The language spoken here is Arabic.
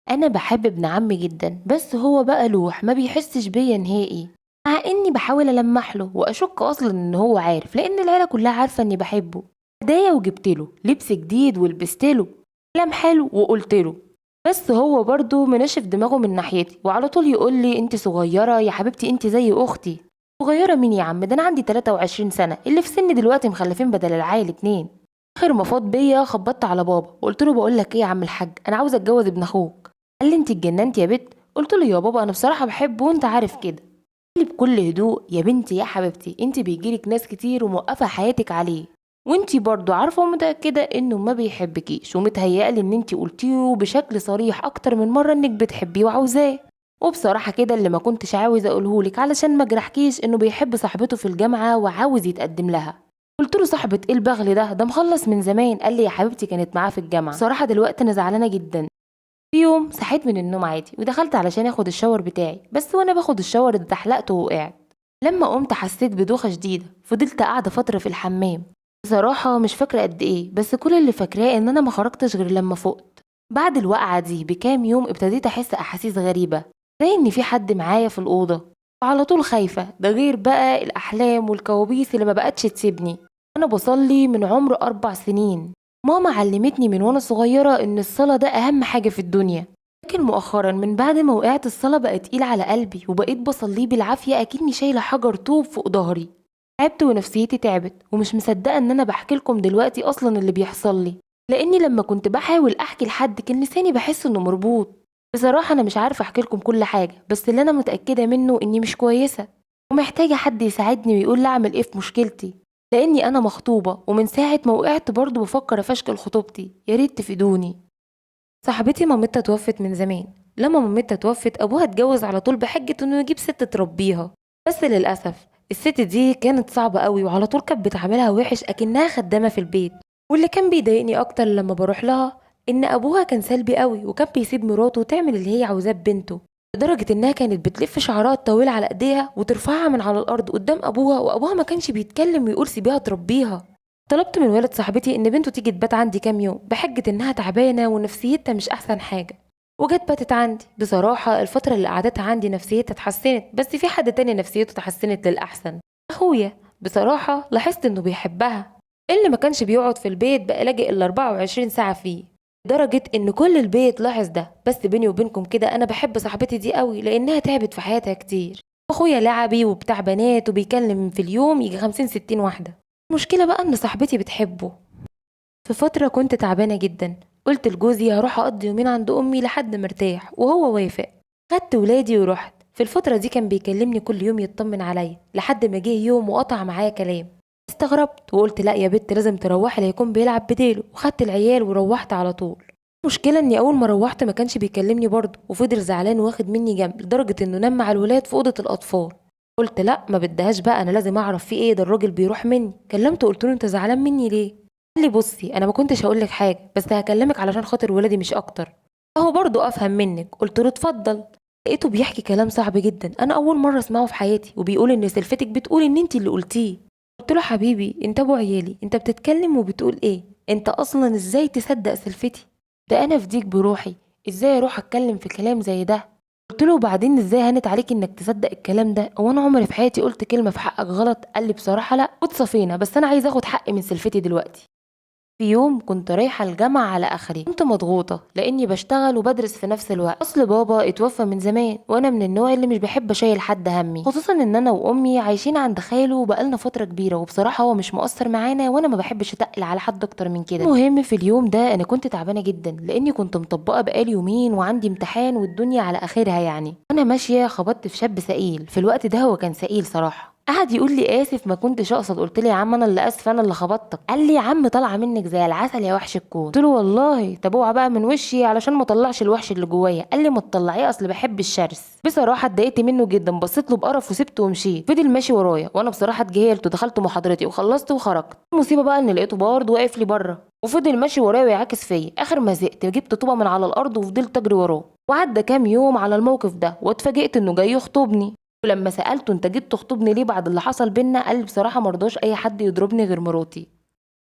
انا بحب ابن عمي جدا، بس هو بقى لوح ما بيحسش بيا نهائي، مع اني بحاول المح له واشك اصلا ان هو عارف، لان العيله كلها عارفه اني بحبه. هدايا وجبت له لبس جديد ولبست له كلام حلو وقلت له، بس هو برضه منشف دماغه من ناحيتي وعلى طول يقول لي انت صغيره يا حبيبتي، انت زي اختي. صغيره مين يا عم؟ ده انا عندي 23 سنه، اللي في سني دلوقتي مخلفين بدل العيل اتنين. اخر ما فاض بيا خبطت على بابا وقلت له بقول لك ايه يا عم الحاج، انا عاوز اتجوز ابن اخوك. قال لي انت اتجننتي يا بت؟ قلت له يا بابا انا بصراحه بحبه وانت عارف كده. قال لي بكل هدوء يا بنتي يا حبيبتي، انت بيجيلك ناس كتير وموقفه حياتك عليه، وانت برضو عارفه ومتاكده انه ما بيحبكيش، ومتهيألي ان انت قلتيه بشكل صريح اكتر من مره انك بتحبيه وعاوزاه. وبصراحه كده اللي ما كنتش عاوز اقولهولك علشان ما جرحكيش، انه بيحب صاحبته في الجامعه وعاوز يتقدم لها. قلت له صاحبة ايه البغل ده مخلص من زمان. قال لي يا حبيبتي كانت معاه في الجامعة، بصراحة دلوقتي انا زعلانة جدا. في يوم صحيت من النوم عادي ودخلت علشان اخد الشاور بتاعي، بس وانا باخد الشاور اتزحلقت ووقعت. لما قمت حسيت بدوخة شديدة، فضلت قاعدة فترة في الحمام. بصراحة مش فاكرة قد ايه، بس كل اللي فاكراه ان انا ما خرجتش غير لما فقت. بعد الوقعة دي بكام يوم ابتديت احس احاسيس غريبة، زي ان في حد معايا في الأوضة، وعلى طول خايفة. ده غير بقى الأحلام والكوابيس اللي ما بقتش تسيبني. أنا بصلي من عمر 4 سنين. ماما علمتني من وانا صغيرة ان الصلاة ده اهم حاجة في الدنيا، لكن مؤخرا من بعد ما وقعت الصلاة بقت تقيل على قلبي، وبقيت بصليه بالعافية اكني شايلة حجر طوب فوق ظهري. تعبت ونفسيتي تعبت، ومش مصدقة ان انا بحكي لكم دلوقتي اصلا اللي بيحصل لي، لاني لما كنت بحاول احكي لحد كان لساني بحس انه مربوط. بصراحة انا مش عارفة احكي لكم كل حاجة، بس اللي انا متأكدة منه اني مش كويسة، ومحتاجة حد يساعدني ويقول لي اعمل ايه في مشكلتي، لاني انا مخطوبة ومن ساعة ما وقعت برضه بفكر افشكل خطوبتي. يا ريت تفيدوني. صاحبتي مامتها توفت من زمان. لما مامتها توفت ابوها اتجوز على طول بحجة انه يجيب ست تربيها، بس للاسف الست دي كانت صعبة قوي وعلى طول كانت بتعاملها وحش اكنها خدامة في البيت. واللي كان بيضايقني اكتر لما بروح لها ان ابوها كان سلبي قوي، وكان بيسيب مراته تعمل اللي هي عاوزاه ببنته، لدرجة انها كانت بتلف شعرات طويلة على ايديها وترفعها من على الارض قدام ابوها، وابوها ما كانش بيتكلم ويقول سيبيها تربيها. طلبت من والد صاحبتي ان بنته تيجي تبات عندي كام يوم بحجة انها تعبانة ونفسيتها مش احسن حاجة، وجت باتت عندي. بصراحة الفترة اللي قعدتها عندي نفسيتها اتحسنت، بس في حد تاني نفسيته اتحسنت للأحسن، أخويا. بصراحة لاحظت إنه بيحبها، اللي ما كانش بيقعد في البيت بقى لاجئ ال 24 ساعة فيه، لدرجة إن كل البيت لاحظ ده. بس بيني وبينكم كده أنا بحب صاحبتي دي قوي لأنها تعبت في حياتها كتير. أخويا لعبي وبتاع بنات وبيكلم في اليوم يجي 50 60 واحدة. المشكلة بقى إن صاحبتي بتحبه. في فترة كنت تعبانة جدا، قلت لجوزي هروح أقضي يومين عند أمي لحد مرتاح، وهو وافق. خدت ولادي ورحت. في الفترة دي كان بيكلمني كل يوم يطمن عليا، لحد ما جه يوم وقطع معايا كلام. استغربت وقلت لا يا بت لازم تروحي ليكون بيلعب بديله، وخدت العيال وروحت على طول. المشكلة اني اول ما روحت ما كانش بيكلمني برضه، وفضل زعلان واخد مني جنب لدرجة انه نام مع الولاد في أوضة الأطفال. قلت لا ما بدهاش بقى، انا لازم اعرف في ايه، ده الراجل بيروح مني. كلمته قلت له انت زعلان مني ليه؟ قال لي بصي انا ما كنتش هقول لك حاجه، بس هكلمك علشان خاطر ولادي مش اكتر، اهو برضو افهم منك. قلت له اتفضل. لقيته بيحكي كلام صعب جدا انا اول مره اسمعه في حياتي، وبيقول ان سلفتك بتقول ان انت اللي قلتيه. قلت له حبيبي انت ابو عيالي، انت بتتكلم وبتقول ايه؟ انت اصلا ازاي تصدق سلفتي؟ ده انا فديك بروحي، ازاي اروح اتكلم في كلام زي ده؟ قلت له وبعدين ازاي هانت عليك انك تصدق الكلام ده؟ هو انا عمري في حياتي قلت كلمه في حقك غلط؟ قال لي بصراحه لا، وتصفينا، بس انا عايز اخد حقي من سلفتي دلوقتي. في يوم كنت رايحة الجامعة على آخري، كنت مضغوطة لأني بشتغل وبدرس في نفس الوقت. أصل بابا اتوفى من زمان، وأنا من النوع اللي مش بحب أشيل حد همي، خصوصا إن أنا وأمي عايشين عند خاله بقالنا فترة كبيرة، وبصراحة هو مش مقصر معانا وأنا ما بحبش أتقل على حد أكتر من كده. المهم في اليوم ده أنا كنت تعبانة جدا لأني كنت مطبقة بقالي يومين وعندي امتحان والدنيا على آخرها يعني. أنا ماشية خبطت في شاب سئيل، في الوقت ده هو كان سئيل صراحة. قعد يقول لي اسف ما كنتش اقصد. قلت له يا عم انا اللي اسف، انا اللي خبطتك. قال لي يا عم طالعه منك زي العسل يا وحش الكون. قلت له والله طب اوعى بقى من وشي علشان ما اطلعش الوحش اللي جوايا. قال لي ما تطلعيه اصل بحب الشرس. بصراحه اتضايقت منه جدا، بصيت له بقرف وسبته ومشيت. فضل ماشي ورايا وانا بصراحه اتجاهلت ودخلت محاضرتي وخلصت وخرجت. المصيبه بقى ان لقيته برضه واقف لي بره وفضل ماشي ورايا ويعاكس فيا. اخر ما زهقت جبت طوبه من على الارض وفضلت اجري وراه. وعدى كام يوم على الموقف ده واتفاجئت انه جاي يخطبني. ولما سألته انت جيت تخطبني ليه بعد اللي حصل بينا، قال لي بصراحة مرضاش اي حد يضربني غير مراتي.